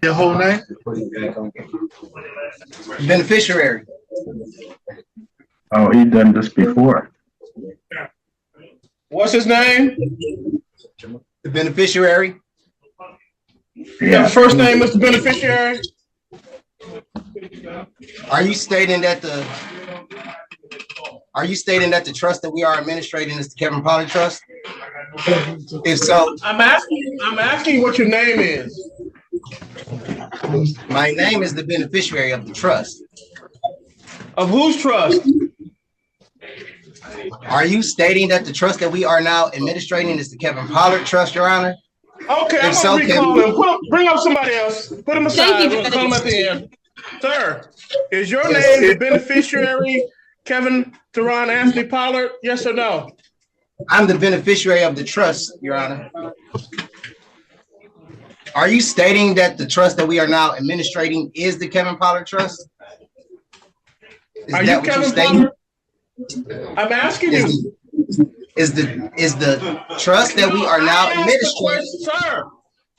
Your whole name? Beneficiary. Oh, he done this before. What's his name? The beneficiary. Yeah, first name, Mr. Beneficiary. Are you stating that the trust that we are administrating is the Kevin Pollard Trust? If so, I'm asking you what your name is. my name is the beneficiary of the trust. Of whose trust? Are you stating that the trust that we are now administrating is the Kevin Pollard Trust, Your Honor? Okay, I'm If gonna so, recall him. Bring up somebody else. Put him aside. We'll call him at the end. Sir, is your name the beneficiary, Kevin Teron Anthony Pollard? Yes or no? I'm the beneficiary of the trust, Your Honor. Are you stating that the trust that we are now administrating is the Kevin Pollard Trust? Are you Kevin Pollard? I'm asking you. Is the trust that we are now administrating? Sir,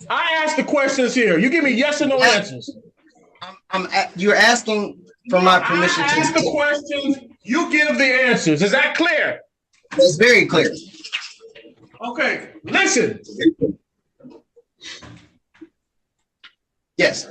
I asked the questions here. You give me yes or no answers. You're asking for my permission to ask the questions. You give the answers. Is that clear? It's very clear. Okay, listen. Yes.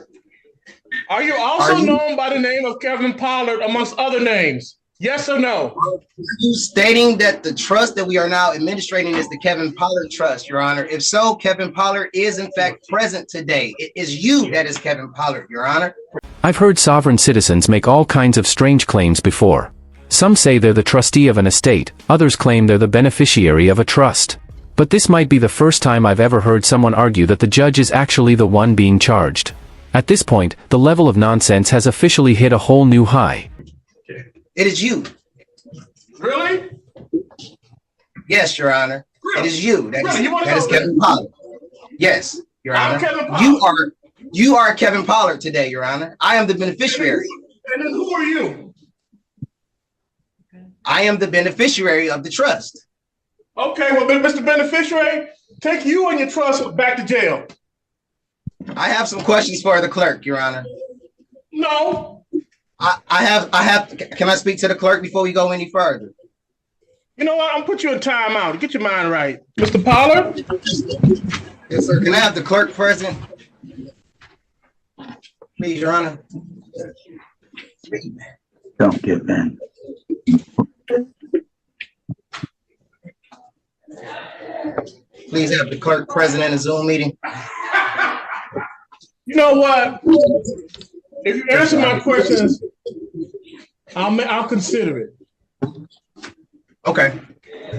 Are you also known by the name of Kevin Pollard amongst other names? Yes or no? Are you stating that the trust that we are now administrating is the Kevin Pollard Trust, Your Honor? If so, Kevin Pollard is in fact present today. It is you that is Kevin Pollard, Your Honor. I've heard sovereign citizens make all kinds of strange claims before. Some say they're the trustee of an estate, others claim they're the beneficiary of a trust. But this might be the first time I've ever heard someone argue that the judge is actually the one being charged. At this point, the level of nonsense has officially hit a whole new high. It is you. Really? Yes, Your Honor. Really? It is you. That Really? is Kevin Pollard. Yes, Your Honor. Kevin Pollard. You are Kevin Pollard today, Your Honor. I am the beneficiary. And then who are you? I am the beneficiary of the trust. Okay, well, Mr. Beneficiary, take you and your trust back to jail. I have some questions for the clerk, Your Honor. No. I have. Can I speak to the clerk before we go any further? You know what? I'm gonna put you in timeout. Get your mind right, Mr. Pollard. Yes, sir. Can I have the clerk present, please, Your Honor? Don't give in. Please have the clerk present in the Zoom meeting. You know what? If you answer my questions, I'll consider it. Okay.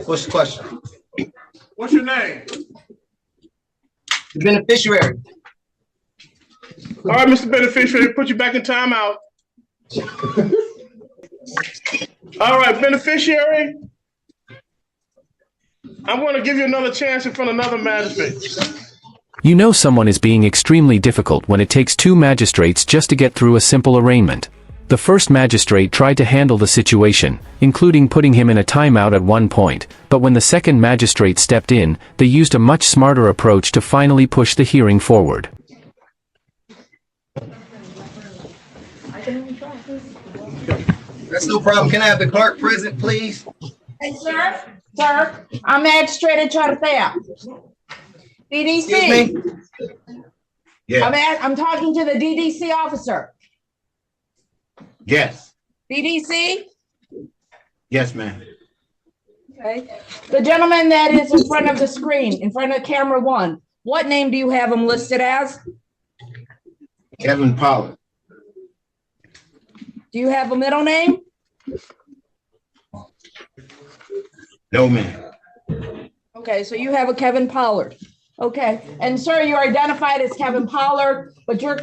What's the question? What's your name? The beneficiary. All right, Mr. Beneficiary, put you back in timeout. All right, beneficiary. I'm going to give you another chance in front of another magistrate. You know someone is being extremely difficult when it takes two magistrates just to get through a simple arraignment. The first magistrate tried to handle the situation, including putting him in a timeout at one point, but when the second magistrate stepped in, they used a much smarter approach to finally push the hearing forward. That's no problem. Can I have the clerk present, please? Hey, sir, I'm Magistrate Chartea. DDC. Excuse me? Yeah. I'm talking to the DDC officer. Yes. DDC? Yes, ma'am. Okay. The gentleman that is in front of the screen, in front of camera one, what name do you have him listed as? Kevin Pollard. Do you have a middle name? No, ma'am. Okay, so you have a Kevin Pollard. Okay, and sir, you're identified as Kevin Pollard, but you're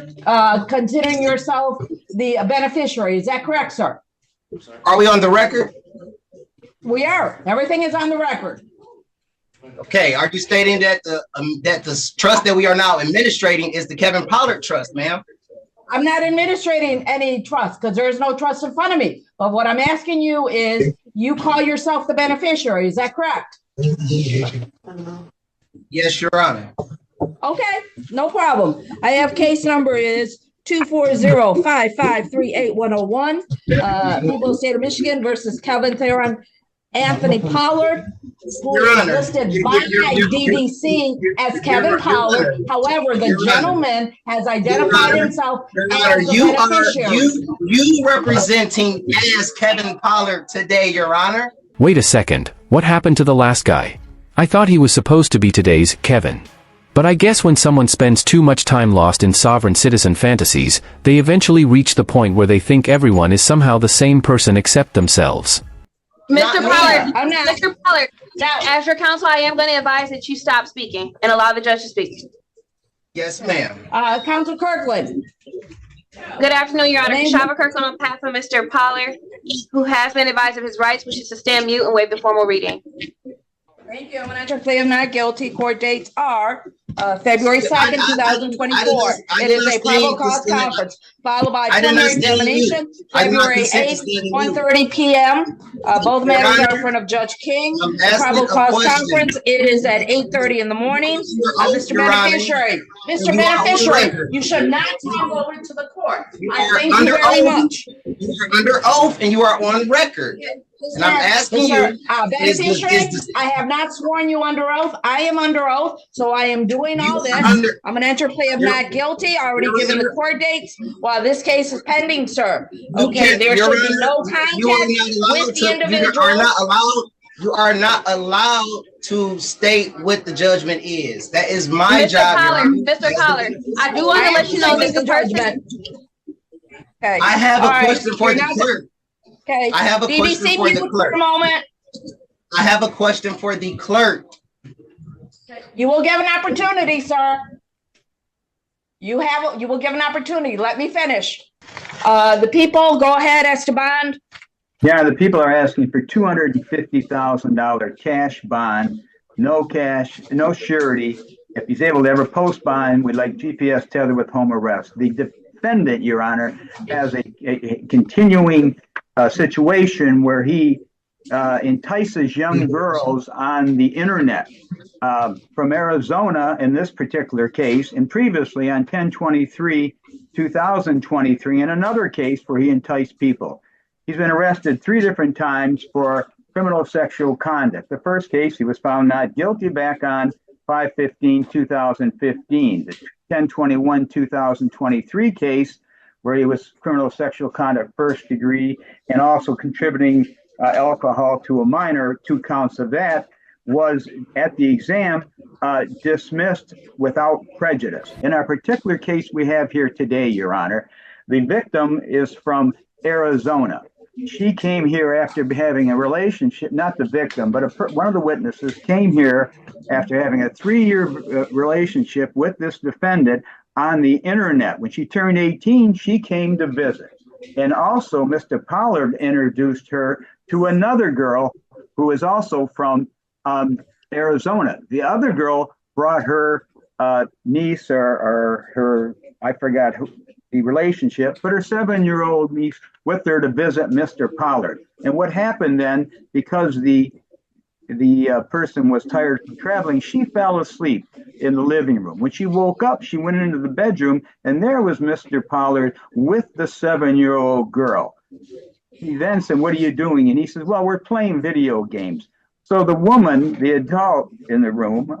considering yourself the beneficiary. Is that correct, sir? Are we on the record? We are. Everything is on the record. Okay. Are you stating that the trust that we are now administrating is the Kevin Pollard Trust, ma'am? I'm not administrating any trust because there is no trust in front of me. But what I'm asking you is, you call yourself the beneficiary. Is that correct? Yes, Your Honor. Okay, no problem. I have case number is 240-5538101. People of the state of Michigan versus Kevin Theron Anthony Pollard, who Your is Honor, listed by DDC as Kevin Pollard. However, the gentleman has identified himself as the beneficiary. You representing as Kevin Pollard today, Your Honor. Wait a second, what happened to the last guy? I thought he was supposed to be today's Kevin. But I guess when someone spends too much time lost in sovereign citizen fantasies, they eventually reach the point where they think everyone is somehow the same person except themselves. Mr. Pollard, I'm not. Mr. Pollard, as your counsel, I am going to advise that you stop speaking and allow the judge to speak. Yes, ma'am. Counsel Kirkland. Good afternoon, Your Honor. Name- Shava Kirkland on behalf of Mr. Pollard, who has been advised of his rights, wishes to stand mute and waive the formal reading. Thank you. I'm going to enter plea of not guilty. Court dates are February 2nd, 2024. It is a probable cause conference, followed by preliminary examination, February 8th, 1:30 p.m. Both matters are in front of Judge King. The probable cause conference, it is at 8:30 in the morning. Mr. Beneficiary, you should not come over to the court. I thank you very much. You are under oath and you are on record. And I'm asking you, beneficiary, I have not sworn you under oath. I am under oath, so I am doing all this. I'm going to enter plea of not guilty. I already given the court dates while this case is pending, sir. Okay, there should be no contact with the individual. You are not allowed to state what the judgment is. That is my job. Mr. Pollard, I do want to let you know that the judgment. Okay. I have a question for the clerk. Okay. I have a question for the clerk. A moment. I have a question for the clerk. You will give an opportunity, sir. You will give an opportunity. Let me finish. The people, go ahead, Esteban. Yeah, the people are asking for $250,000 cash bond, no cash, no surety. If he's able to ever post bond, we'd like GPS tether with home arrest. The defendant, Your Honor, has a continuing situation where he entices young girls on the internet from Arizona in this particular case, and previously on 10/23/2023 in another case where he enticed people. He's been arrested 3 different times for criminal sexual conduct. The first case, he was found not guilty back on 5/15/2015. The 10/21/2023 case, where he was criminal sexual conduct 1st degree and also contributing alcohol to a minor, 2 counts of that, was at the exam dismissed without prejudice. In our particular case we have here today, Your Honor, the victim is from Arizona. She came here after having a relationship, not the victim, but one of the witnesses came here after having a 3-year relationship with this defendant on the internet. When she turned 18, she came to visit. And also, Mr. Pollard introduced her to another girl who is also from Arizona. The other girl brought her niece or her, I forgot who, the relationship, but her 7-year-old niece with her to visit Mr. Pollard. And what happened then, because the person was tired from traveling, she fell asleep in the living room. When she woke up, she went into the bedroom, and there was Mr. Pollard with the 7-year-old girl. He then said, "What are you doing?" And he says, "Well, we're playing video games." So the woman, the adult in the room,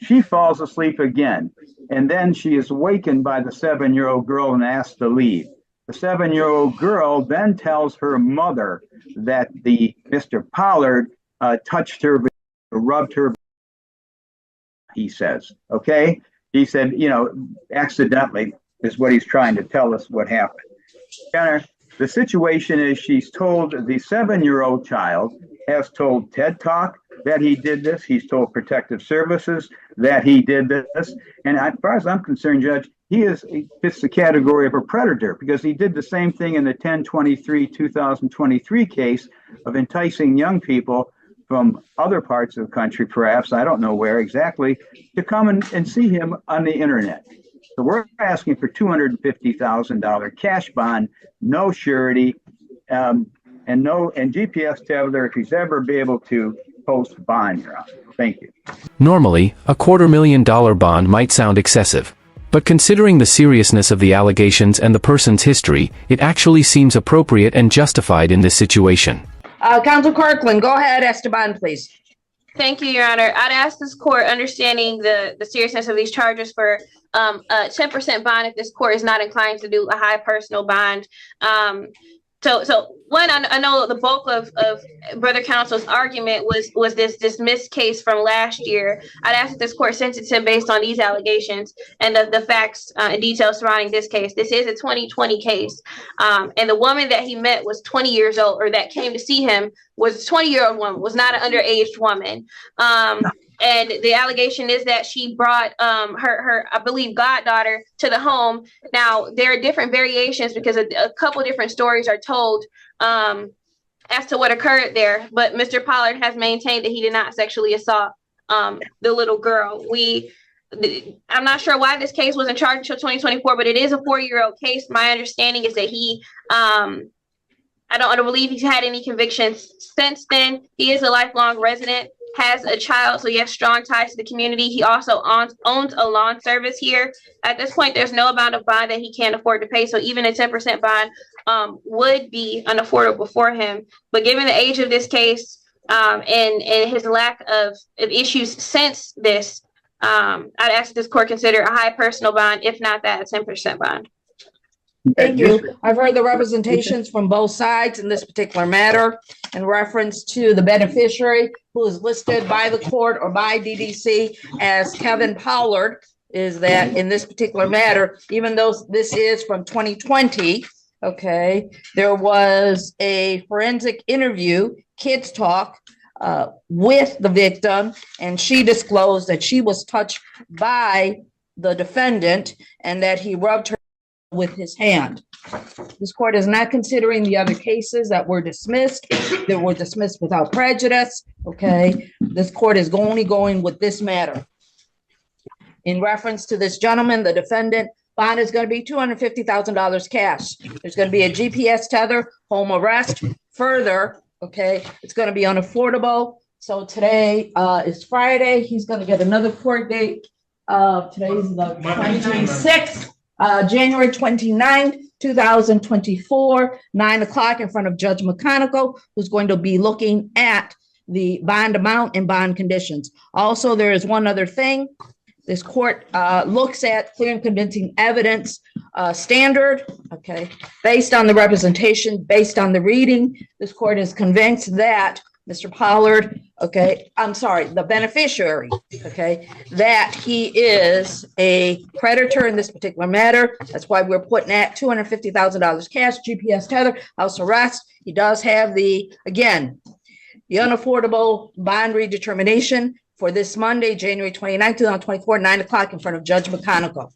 she falls asleep again. And then she is awakened by the 7-year-old girl and asked to leave. The 7-year-old girl then tells her mother that Mr. Pollard touched her, rubbed her, he says, okay? He said, accidentally is what he's trying to tell us what happened. The situation is she's told, the 7-year-old child has told TED Talk that he did this. He's told Protective Services that he did this. And as far as I'm concerned, Judge, he fits the category of a predator because he did the same thing in the 10/23/2023 case of enticing young people from other parts of the country, perhaps, I don't know where exactly, to come and see him on the internet. So we're asking for $250,000 cash bond, no surety, and GPS tether if he's ever be able to post bond, Your Honor. Thank you. Normally, a $250,000 bond might sound excessive. But considering the seriousness of the allegations and the person's history, it actually seems appropriate and justified in this situation. Counsel Kirkland, go ahead, Esteban, please. Thank you, Your Honor. I'd ask this court, understanding the seriousness of these charges, for a 10% bond if this court is not inclined to do a high personal bond. So one, I know the bulk of Brother Counsel's argument was this dismissed case from last year. I'd ask that this court sentence him based on these allegations and the facts and details surrounding this case. This is a 2020 case. And the woman that he met was 20 years old, or that came to see him was a 20-year-old woman, was not an underage woman. And the allegation is that she brought her, I believe, goddaughter to the home. Now, there are different variations because a couple different stories are told as to what occurred there. But Mr. Pollard has maintained that he did not sexually assault the little girl. I'm not sure why this case wasn't charged until 2024, but it is a 4-year-old case. My understanding is that he, I don't believe he's had any convictions since then. He is a lifelong resident, has a child, so he has strong ties to the community. He also owns a lawn service here. At this point, there's no amount of bond that he can't afford to pay, so even a 10% bond would be unaffordable for him. But given the age of this case and his lack of issues since this, I'd ask this court consider a high personal bond, if not that, a 10% bond. Thank you. I've heard the representations from both sides in this particular matter in reference to the beneficiary who is listed by the court or by DDC as Kevin Pollard, is that in this particular matter, even though this is from 2020, okay, there was a forensic interview, Kids Talk, with the victim, and she disclosed that she was touched by the defendant and that he rubbed her with his hand. This court is not considering the other cases that were dismissed without prejudice. Okay, this court is only going with this matter. In reference to this gentleman, the defendant, bond is going to be $250,000 cash. There's going to be a GPS tether, home arrest. Further, okay, it's going to be unaffordable. So today is Friday. He's going to get another court date. Today is the 26th. January 29th, 2024, 9 o'clock in front of Judge McConicle, who's going to be looking at the bond amount and bond conditions. Also, there is one other thing. This court looks at clear and convincing evidence standard, okay, based on the representation, based on the reading. This court is convinced that Mr. Pollard, okay, I'm sorry, the beneficiary, okay, that he is a creditor in this particular matter. That's why we're putting at $250,000 cash, GPS tether, house arrest. He does have the unaffordable bond redetermination for this Monday, January 29th, 2024, 9 o'clock in front of Judge McConicle.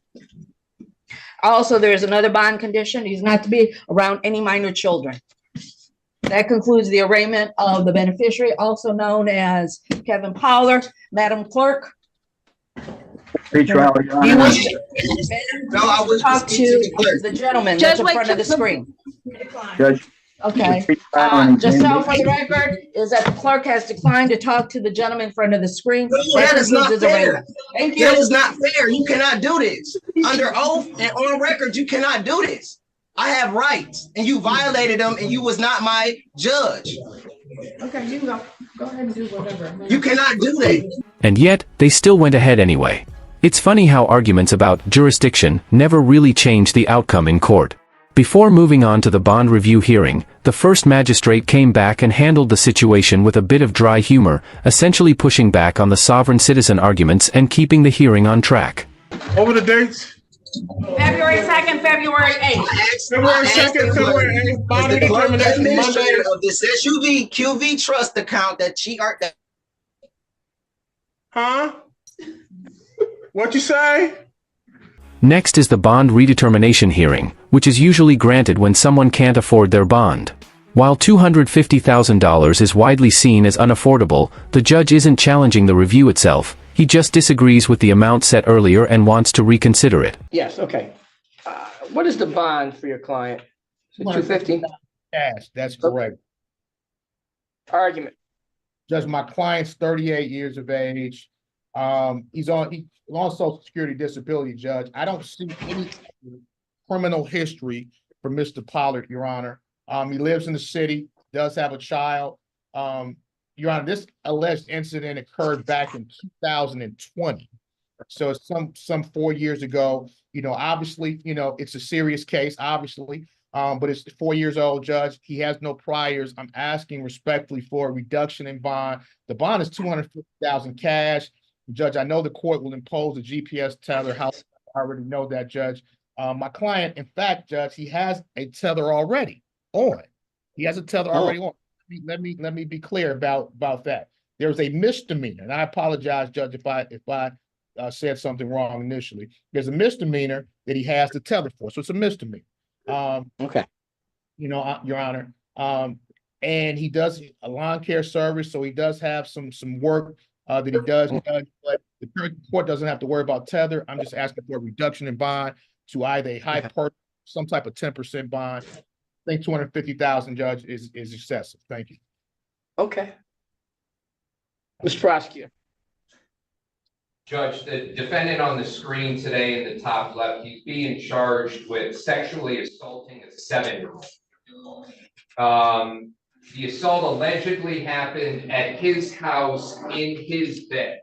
Also, there's another bond condition. He's not to be around any minor children. That concludes the arraignment of the beneficiary, also known as Kevin Pollard. Madam Clerk. Pretrial, Your Honor. You wish to talk to the gentleman that's in front of the screen. Judge. Okay. Just so for the record, is that the clerk has declined to talk to the gentleman in front of the screen. That is not fair. Thank you. That is not fair. You cannot do this. Under oath and on record, you cannot do this. I have rights, and you violated them, and you was not my judge. Okay, you go. Go ahead and do whatever. You cannot do that. And yet, they still went ahead anyway. It's funny how arguments about jurisdiction never really change the outcome in court. Before moving on to the bond review hearing, the first magistrate came back and handled the situation with a bit of dry humor, essentially pushing back on the sovereign citizen arguments and keeping the hearing on track. Over the dates. February 2nd, February 8th. February 2nd, February 8th. Bond redetermination Monday. Of this QV trust account that she are. Huh? What you say? Next is the bond redetermination hearing, which is usually granted when someone can't afford their bond. While $250,000 is widely seen as unaffordable, the judge isn't challenging the review itself. He just disagrees with the amount set earlier and wants to reconsider it. Yes, okay. What is the bond for your client? Is it $250,000? Cash, that's correct. Argument. Judge, my client's 38 years of age. He's on Social Security disability, Judge. I don't see any criminal history for Mr. Pollard, Your Honor. He lives in the city, does have a child. Your Honor, this alleged incident occurred back in 2020. So it's some 4 years ago. Obviously, it's a serious case, obviously. But it's 4 years old, Judge. He has no priors. I'm asking respectfully for a reduction in bond. The bond is $250,000 cash. Judge, I know the court will impose a GPS tether. I already know that, Judge. My client, in fact, Judge, he has a tether already on. He has a tether already on. Let me be clear about that. There's a misdemeanor, and I apologize, Judge, if I said something wrong initially. There's a misdemeanor that he has the tether for, so it's a misdemeanor. Okay. Your Honor. And he does a lawn care service, so he does have some work that he does, but the court doesn't have to worry about tether. I'm just asking for a reduction in bond to either a some type of 10% bond. I think 250,000, Judge, is excessive. Thank you. Okay. Mr. Prosecutor. Judge, the defendant on the screen today in the top left, he's being charged with sexually assaulting a 7-year-old. The assault allegedly happened at his house in his bed.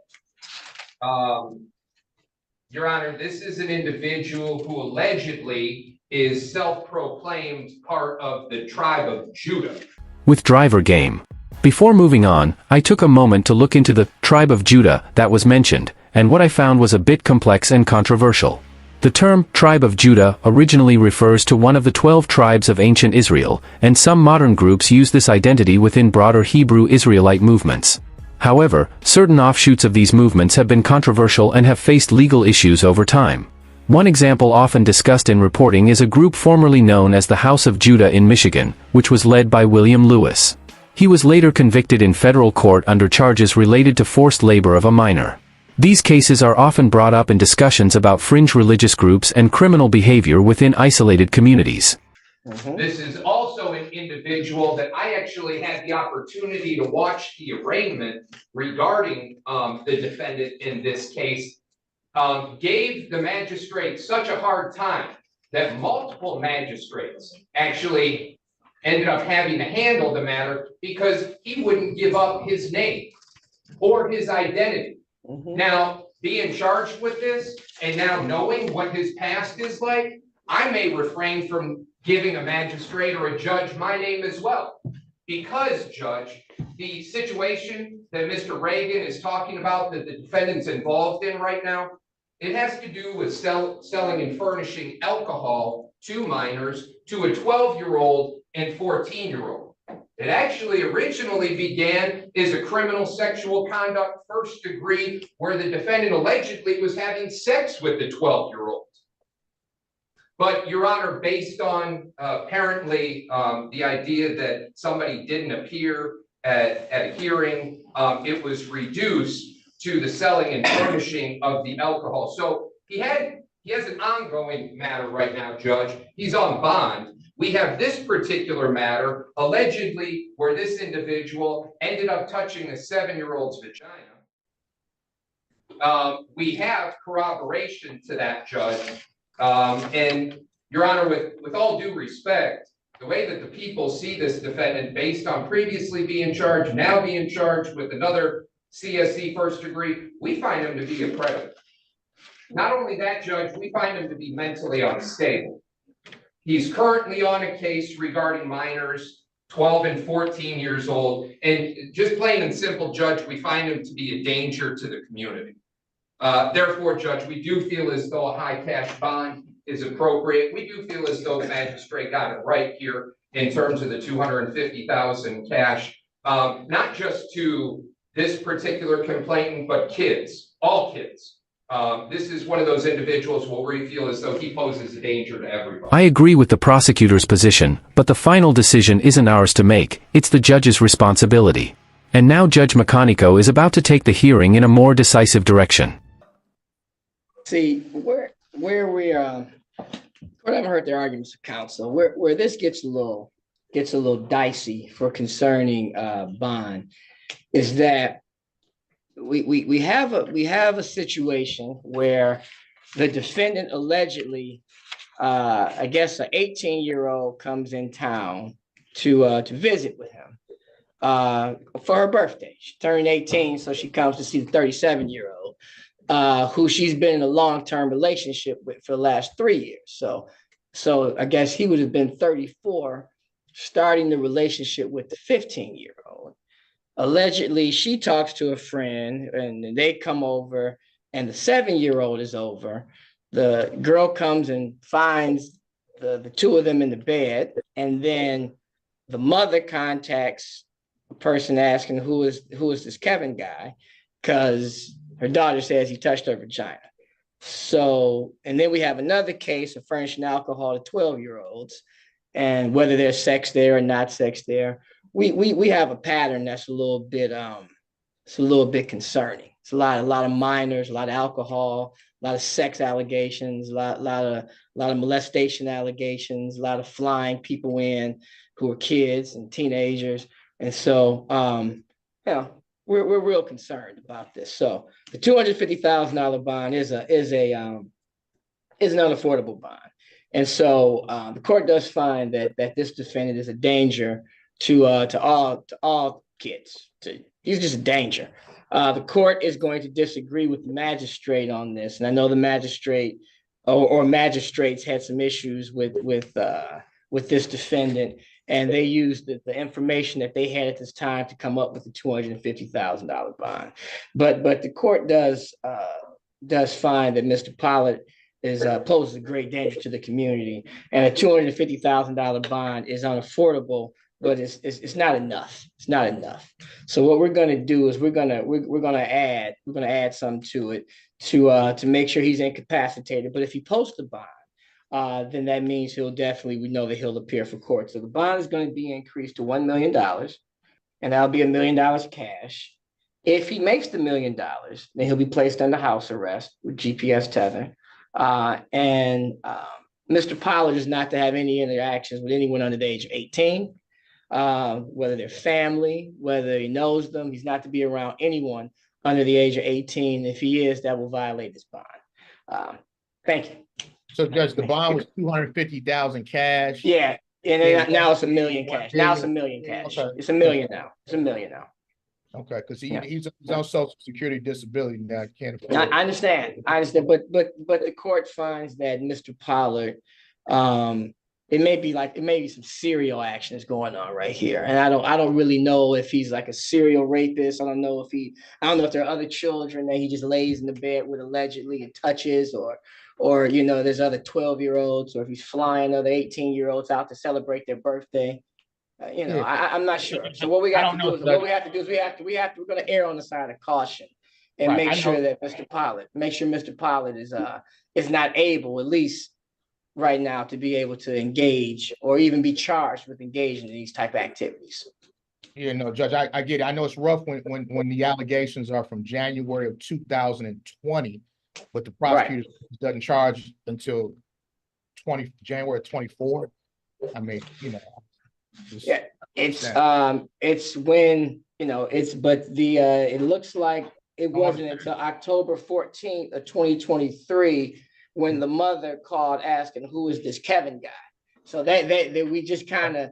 Your Honor, this is an individual who allegedly is self-proclaimed part of the tribe of Judah. With driver game. Before moving on, I took a moment to look into the tribe of Judah that was mentioned, and what I found was a bit complex and controversial. The term tribe of Judah originally refers to one of the 12 tribes of ancient Israel, and some modern groups use this identity within broader Hebrew Israelite movements. However, certain offshoots of these movements have been controversial and have faced legal issues over time. One example often discussed in reporting is a group formerly known as the House of Judah in Michigan, which was led by William Lewis. He was later convicted in federal court under charges related to forced labor of a minor. These cases are often brought up in discussions about fringe religious groups and criminal behavior within isolated communities. This is also an individual that I actually had the opportunity to watch the arraignment regarding the defendant in this case. Gave the magistrate such a hard time that multiple magistrates actually ended up having to handle the matter because he wouldn't give up his name or his identity. Now, being charged with this and now knowing what his past is like, I may refrain from giving a magistrate or a judge my name as well. Because, Judge, the situation that Mr. Reagan is talking about that the defendant's involved in right now, it has to do with selling and furnishing alcohol to minors, to a 12-year-old and 14-year-old. It actually originally began as a criminal sexual conduct first degree where the defendant allegedly was having sex with the 12-year-old. But, Your Honor, based on apparently the idea that somebody didn't appear at a hearing, it was reduced to the selling and furnishing of the alcohol. So he has an ongoing matter right now, Judge. He's on bond. We have this particular matter, allegedly, where this individual ended up touching a 7-year-old's vagina. We have corroboration to that, Judge. And, Your Honor, with all due respect, the way that the people see this defendant based on previously being charged, now being charged with another CSC first degree, we find him to be a predator. Not only that, Judge, we find him to be mentally unstable. He's currently on a case regarding minors, 12 and 14 years old, and just plain and simple, Judge, we find him to be a danger to the community. Therefore, Judge, we do feel as though a high cash bond is appropriate. We do feel as though the magistrate got it right here in terms of the $250,000 cash, not just to this particular complainant, but kids, all kids. This is one of those individuals where we feel as though he poses a danger to everybody. I agree with the prosecutor's position, but the final decision isn't ours to make, it's the judge's responsibility. And now Judge Maconico is about to take the hearing in a more decisive direction. See, where we haven't heard their arguments of counsel, where this gets a little dicey for concerning bond is that we have a situation where the defendant allegedly, I guess an 18-year-old comes in town to visit with him for her birthday. She turned 18, so she comes to see the 37-year-old, who she's been in a long-term relationship with for the last 3 years. So I guess he would have been 34, starting the relationship with the 15-year-old. Allegedly, she talks to a friend and they come over, and the 7-year-old is over. The girl comes and finds the two of them in the bed, and then the mother contacts a person asking who is this Kevin guy, because her daughter says he touched her vagina. So, and then we have another case of furnishing alcohol to 12-year-olds, and whether there's sex there or not sex there. We have a pattern that's a little bit concerning. It's a lot of minors, a lot of alcohol, a lot of sex allegations, a lot of molestation allegations, a lot of flying people in who are kids and teenagers. And so we're real concerned about this. So the $250,000 bond is an unaffordable bond. And so the court does find that this defendant is a danger to all kids. He's just a danger. The court is going to disagree with the magistrate on this, and I know the magistrate or magistrates had some issues with this defendant, and they used the information that they had at this time to come up with the $250,000 bond. But the court does find that Mr. Pollard poses a great danger to the community, and a $250,000 bond is unaffordable, but it's not enough. It's not enough. So what we're going to do is we're going to add some to it to make sure he's incapacitated. But if he posts the bond, then that means we know that he'll appear for court. So the bond is going to be increased to $1 million, and that'll be $1 million cash. If he makes the $1 million, then he'll be placed under house arrest with GPS tether. Mr. Pollard is not to have any interactions with anyone under the age of 18, whether they're family, whether he knows them. He's not to be around anyone under the age of 18. If he is, that will violate this bond. Thank you. So, Judge, the bond was $250,000 cash. Yeah, and now it's $1 million cash. Now it's $1 million cash. Okay. It's $1 million now. It's $1 million now. Okay, because he's on Social Security disability now. Can't afford. I understand, but the court finds that Mr. Pollard, it may be some serial actions going on right here, and I don't really know if he's like a serial rapist. I don't know if there are other children that he just lays in the bed with allegedly and touches, or there's other 12-year-olds, or if he's flying other 18-year-olds out to celebrate their birthday. I'm not sure. So what we have to do is we're going to err on the side of caution and make sure that Mr. Pollard is not able, at least right now, to be able to engage or even be charged with engaging in these type of activities. Yeah, no, Judge, I get it. I know it's rough when the allegations are from January of 2020, but the prosecutor doesn't charge until January 24. I mean, Yeah, it's when it looks like it wasn't until October 14th of 2023 when the mother called asking who is this Kevin guy. So we just kind of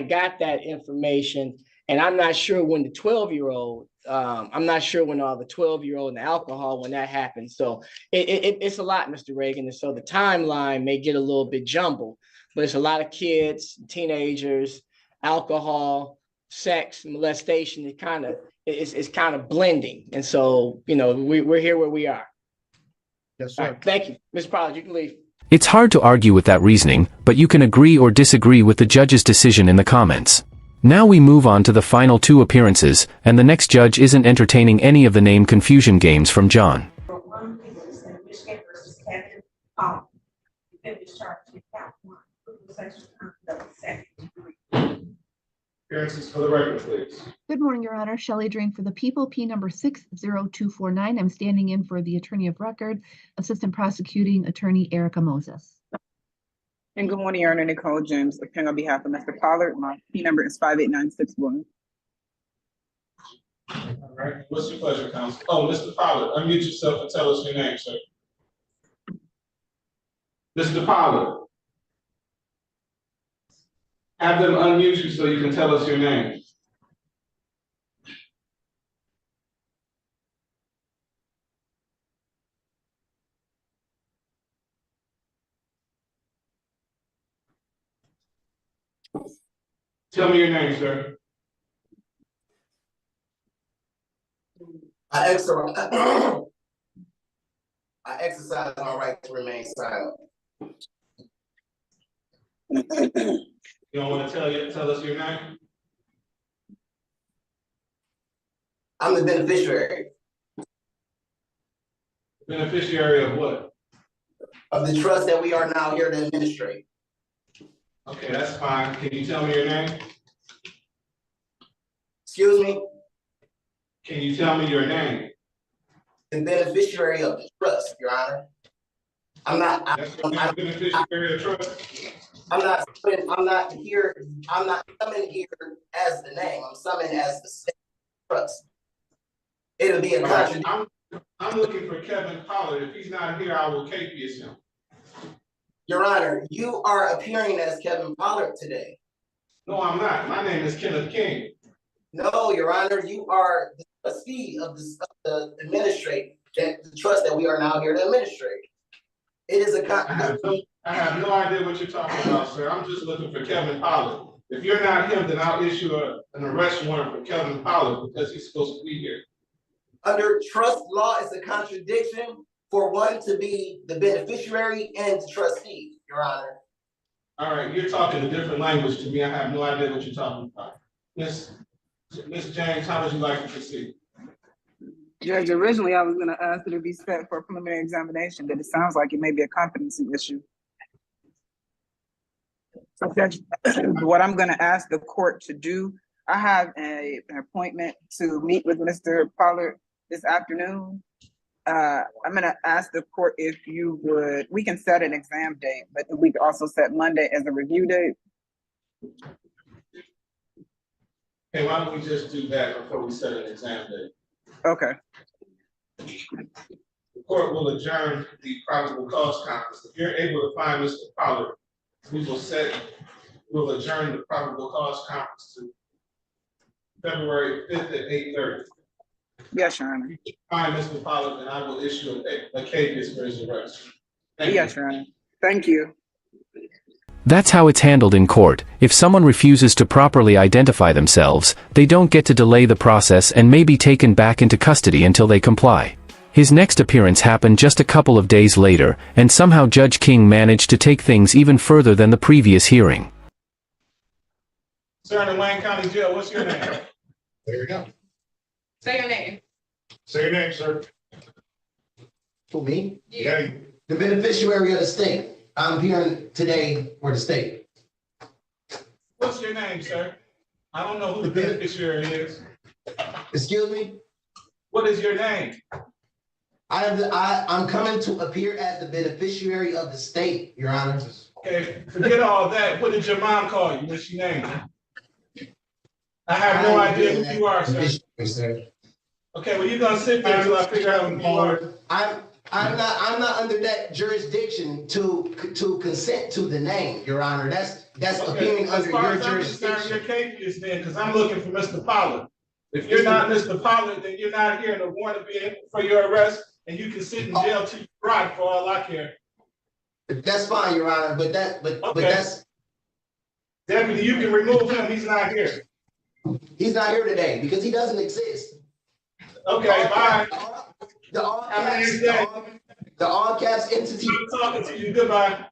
got that information, and I'm not sure when the 12-year-old. I'm not sure when all the 12-year-old and the alcohol when that happened. So it's a lot, Mr. Reagan, and so the timeline may get a little bit jumbled. But it's a lot of kids, teenagers, alcohol, sex, molestation. It's kind of blending, and so we're here where we are. Yes, sir. Right, thank you, Mr. Pollard. You can leave. It's hard to argue with that reasoning, but you can agree or disagree with the judge's decision in the comments. Now we move on to the final two appearances, and the next judge isn't entertaining any of the name confusion games from John. Appearances for the record, please. Good morning, Your Honor. Shelley Drain for the people, P number 60249. I'm standing in for the attorney of record, Assistant Prosecuting Attorney Erica Moses. And good morning, Your Honor. Nicole James, appearing on behalf of Mr. Pollard. My P number is 58961. All right. What's your pleasure, counsel? Oh, Mr. Pollard, unmute yourself and tell us your name, sir. Mr. Pollard. Have them unmute you so you can tell us your name. Tell me your name, sir. I exercise my right to remain silent. You don't want to tell us your name? I'm the beneficiary. Beneficiary of what? Of the trust that we are now here to administrate. Okay, that's fine. Can you tell me your name? Excuse me? Can you tell me your name? The beneficiary of the trust, Your Honor. I'm not beneficiary of trust. I'm not summoned here as the name. I'm summoned as the state trust. It'll be a contradiction. I'm looking for Kevin Pollard. If he's not here, I will capious him. Your Honor, you are appearing as Kevin Pollard today. No, I'm not. My name is Kenneth King. No, Your Honor, you are the trustee of the administrate, the trust that we are now here to administrate. It is I have no idea what you're talking about, sir. I'm just looking for Kevin Pollard. If you're not him, then I'll issue an arrest warrant for Kevin Pollard because he's supposed to be here. Under trust law, it's a contradiction for one to be the beneficiary and the trustee, Your Honor. All right, you're talking a different language to me. I have no idea what you're talking about. Miss James, how would you like to proceed? Judge, originally I was gonna ask it to be set for a preliminary examination, but it sounds like it may be a competency issue. So Judge, what I'm gonna ask the court to do, I have an appointment to meet with Mr. Pollard this afternoon. I'm gonna ask the court if you would, we can set an exam date, but we could also set Monday as a review date. Hey, why don't we just do that before we set an exam date? Okay. The court will adjourn the probable cause conference. If you're able to find Mr. Pollard, we'll adjourn the probable cause conference to February 5th at 8:30. Yes, Your Honor. If you find Mr. Pollard, then I will issue a capious for his arrest. Yes, Your Honor. Thank you. That's how it's handled in court. If someone refuses to properly identify themselves, they don't get to delay the process and may be taken back into custody until they comply. His next appearance happened just a couple of days later, and somehow Judge King managed to take things even further than the previous hearing. Sir, in Wayne County Jail, what's your name? There you go. Say your name. Say your name, sir. For me? Yeah. The beneficiary of the state. I'm here today for the state. What's your name, sir? I don't know who the beneficiary is. Excuse me? What is your name? I'm coming to appear as the beneficiary of the state, Your Honor. Okay, forget all that. What did your mom call you? What's your name? I have no idea who you are, sir. Okay, well, you're gonna sit there until I figure out who you are. I'm not under that jurisdiction to consent to the name, Your Honor. That's appearing under your jurisdiction. Your case then, because I'm looking for Mr. Pollard. If you're not Mr. Pollard, then you're not here, and the warrant will be for your arrest, and you can sit in jail till you rot for all I care. That's fine, Your Honor, but that's. Deputy, you can remove him. He's not here. He's not here today because he doesn't exist. Okay, bye. The all caps entity. I'm talking to you. Goodbye.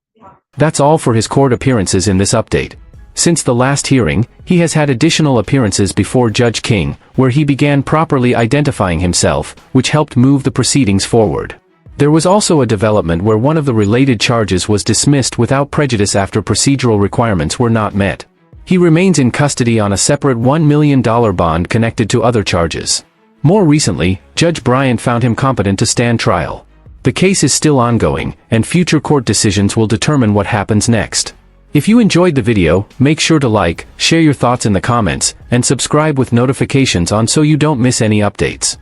That's all for his court appearances in this update. Since the last hearing, he has had additional appearances before Judge King, where he began properly identifying himself, which helped move the proceedings forward. There was also a development where one of the related charges was dismissed without prejudice after procedural requirements were not met. He remains in custody on a separate $1 million bond connected to other charges. More recently, Judge Bryant found him competent to stand trial. The case is still ongoing, and future court decisions will determine what happens next. If you enjoyed the video, make sure to like, share your thoughts in the comments, and subscribe with notifications on so you don't miss any updates.